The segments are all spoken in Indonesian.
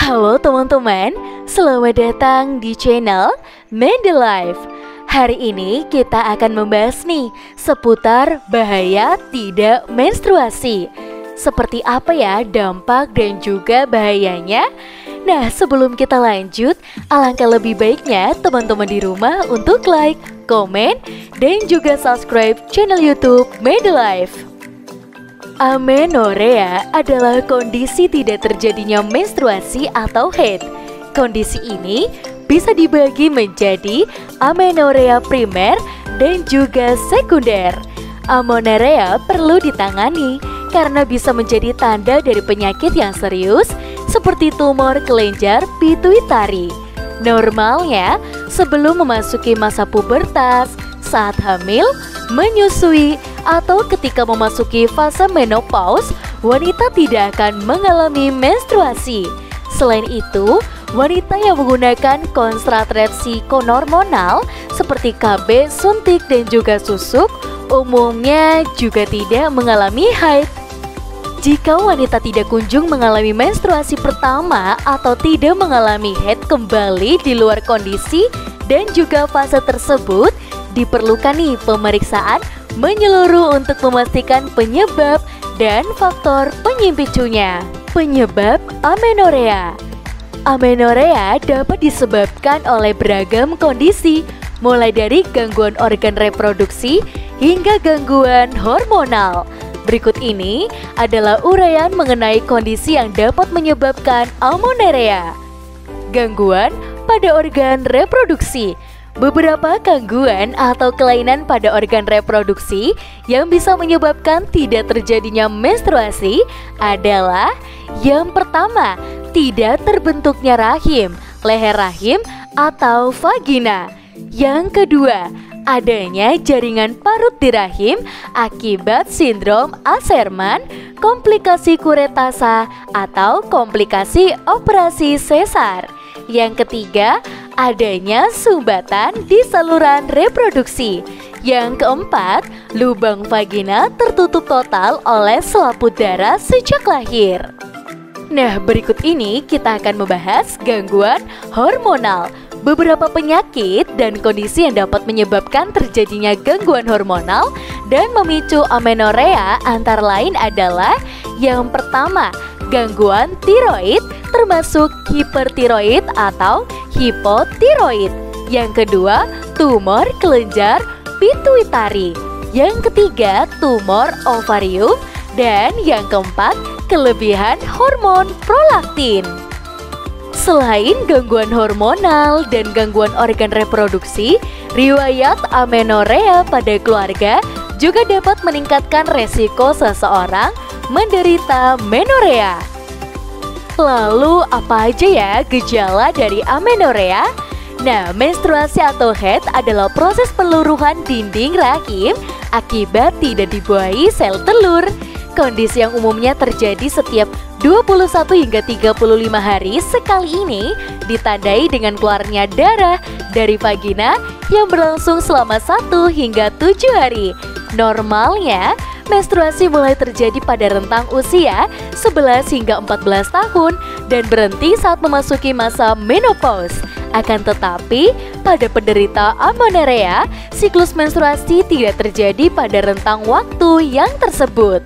Halo teman-teman, selamat datang di channel Medilife. Hari ini kita akan membahas nih seputar bahaya tidak menstruasi. Seperti apa ya dampak dan juga bahayanya? Nah, sebelum kita lanjut, alangkah lebih baiknya teman-teman di rumah untuk like, komen, dan juga subscribe channel YouTube Medilife. Amenorrhea adalah kondisi tidak terjadinya menstruasi atau haid. Kondisi ini bisa dibagi menjadi amenorrhea primer dan juga sekunder. Amenorrhea perlu ditangani karena bisa menjadi tanda dari penyakit yang serius seperti tumor kelenjar pituitari. Normalnya, sebelum memasuki masa pubertas, saat hamil, menyusui, atau ketika memasuki fase menopause, wanita tidak akan mengalami menstruasi. Selain itu, wanita yang menggunakan kontrasepsi hormonal seperti KB, suntik, dan juga susuk umumnya juga tidak mengalami haid. Jika wanita tidak kunjung mengalami menstruasi pertama atau tidak mengalami haid kembali di luar kondisi dan juga fase tersebut, diperlukan nih pemeriksaan menyeluruh untuk memastikan penyebab dan faktor penyimpicunya. Penyebab amenorrhea. Amenorrhea dapat disebabkan oleh beragam kondisi, mulai dari gangguan organ reproduksi hingga gangguan hormonal. Berikut ini adalah uraian mengenai kondisi yang dapat menyebabkan amenorrhea. Gangguan pada organ reproduksi. Beberapa gangguan atau kelainan pada organ reproduksi yang bisa menyebabkan tidak terjadinya menstruasi adalah: yang pertama, tidak terbentuknya rahim, leher rahim, atau vagina. Yang kedua, adanya jaringan parut di rahim akibat sindrom Asherman, komplikasi kuretasa, atau komplikasi operasi sesar. Yang ketiga, adanya sumbatan di saluran reproduksi. Yang keempat, lubang vagina tertutup total oleh selaput darah sejak lahir. Nah, berikut ini kita akan membahas gangguan hormonal. Beberapa penyakit dan kondisi yang dapat menyebabkan terjadinya gangguan hormonal dan memicu amenorrhea antara lain adalah: yang pertama, gangguan tiroid termasuk hipertiroid atau hipotiroid. Yang kedua, tumor kelenjar pituitari. Yang ketiga, tumor ovarium. Dan yang keempat, kelebihan hormon prolaktin. Selain gangguan hormonal dan gangguan organ reproduksi, riwayat amenorrhea pada keluarga juga dapat meningkatkan resiko seseorang menderita menorrhea. Lalu apa aja ya gejala dari amenorrhea? Nah, menstruasi atau haid adalah proses peluruhan dinding rahim akibat tidak dibuahi sel telur. Kondisi yang umumnya terjadi setiap 21 hingga 35 hari sekali ini ditandai dengan keluarnya darah dari vagina yang berlangsung selama 1 hingga 7 hari. Normalnya, menstruasi mulai terjadi pada rentang usia 11 hingga 14 tahun dan berhenti saat memasuki masa menopause. Akan tetapi, pada penderita amenorrhea, siklus menstruasi tidak terjadi pada rentang waktu yang tersebut.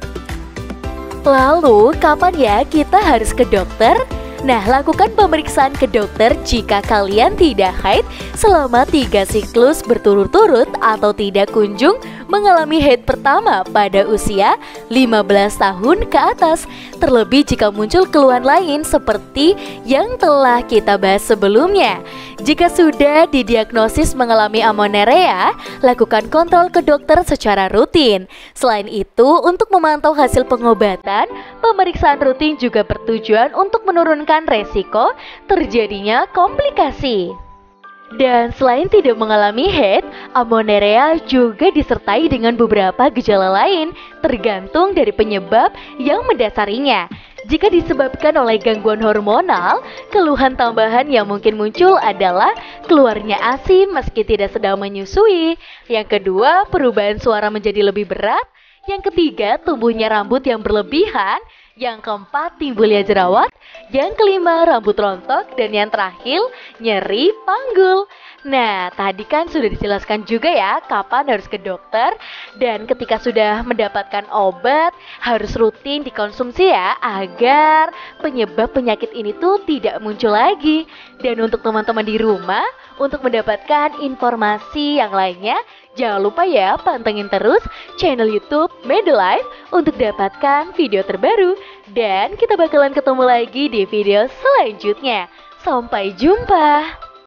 Lalu, kapan ya kita harus ke dokter? Nah, lakukan pemeriksaan ke dokter jika kalian tidak haid selama 3 siklus berturut-turut atau tidak kunjung mengalami haid pertama pada usia 15 tahun ke atas. Terlebih jika muncul keluhan lain seperti yang telah kita bahas sebelumnya. Jika sudah didiagnosis mengalami amenorrhea, lakukan kontrol ke dokter secara rutin. Selain itu, untuk memantau hasil pengobatan, pemeriksaan rutin juga bertujuan untuk menurunkan resiko terjadinya komplikasi. Dan selain tidak mengalami haid, amenorrhea juga disertai dengan beberapa gejala lain tergantung dari penyebab yang mendasarinya. Jika disebabkan oleh gangguan hormonal, keluhan tambahan yang mungkin muncul adalah keluarnya ASI meski tidak sedang menyusui. Yang kedua, perubahan suara menjadi lebih berat. Yang ketiga, tumbuhnya rambut yang berlebihan. Yang keempat, timbulnya jerawat. Yang kelima, rambut rontok. Dan yang terakhir, nyeri panggul. Nah, tadi kan sudah dijelaskan juga ya kapan harus ke dokter. Dan ketika sudah mendapatkan obat, harus rutin dikonsumsi ya, agar penyebab penyakit ini tuh tidak muncul lagi. Dan untuk teman-teman di rumah, untuk mendapatkan informasi yang lainnya, jangan lupa ya pantengin terus channel YouTube Medilife untuk dapatkan video terbaru. Dan kita bakalan ketemu lagi di video selanjutnya. Sampai jumpa.